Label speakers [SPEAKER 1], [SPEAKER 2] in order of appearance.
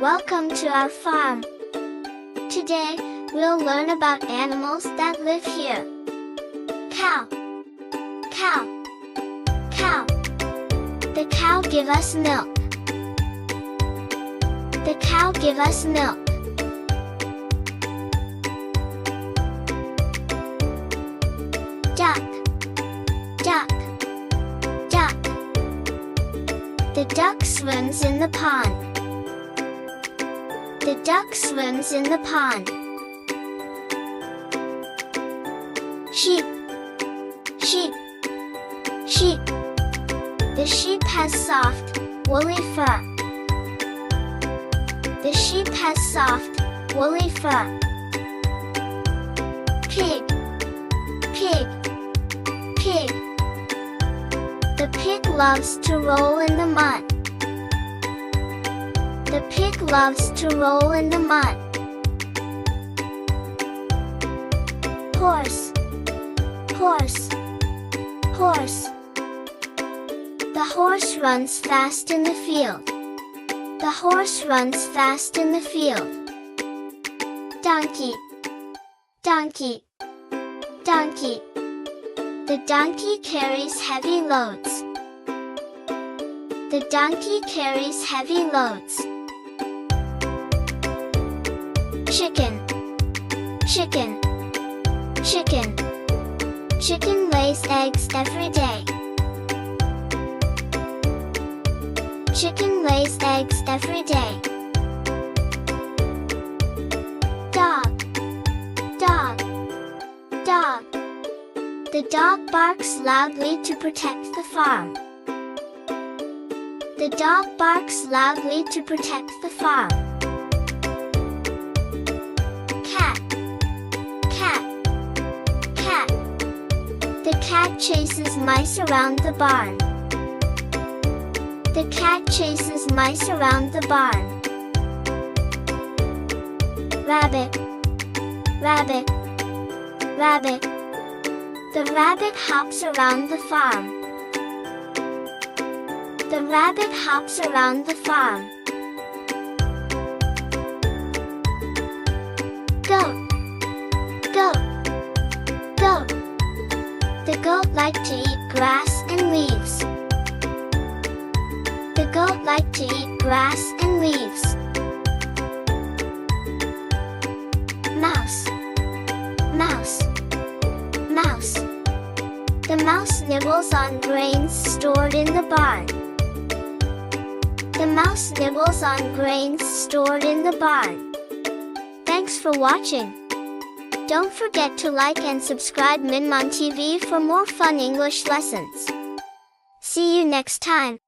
[SPEAKER 1] Welcome to our farm. Today, we'll learn about animals that live here. Cow. Cow. Cow. The cow give us milk. The cow give us milk. Duck. Duck. Duck. The duck swims in the pond. The duck swims in the pond. Sheep. Sheep. Sheep. The sheep has soft, woolly fur. The sheep has soft, woolly fur. Pig. Pig. Pig. The pig loves to roll in the mud. The pig loves to roll in the mud. Horse. Horse. Horse. The horse runs fast in the field. The horse runs fast in the field. Donkey. Donkey. Donkey. The donkey carries heavy loads. The donkey carries heavy loads. Chicken. Chicken. Chicken. Chicken lays eggs every day. Chicken lays eggs every day. Dog. Dog. Dog. The dog barks loudly to protect the farm. The dog barks loudly to protect the farm. Cat. Cat. Cat. The cat chases mice around the barn. The cat chases mice around the barn. Rabbit. Rabbit. Rabbit. The rabbit hops around the farm. The rabbit hops around the farm. Goat. Goat. Goat. The goat like to eat grass and leaves. The goat like to eat grass and leaves. Mouse. Mouse. Mouse. The mouse nibbles on grains stored in the barn. The mouse nibbles on grains stored in the barn. Thanks for watching. Don't forget to like and subscribe Minmon TV for more fun English lessons. See you next time.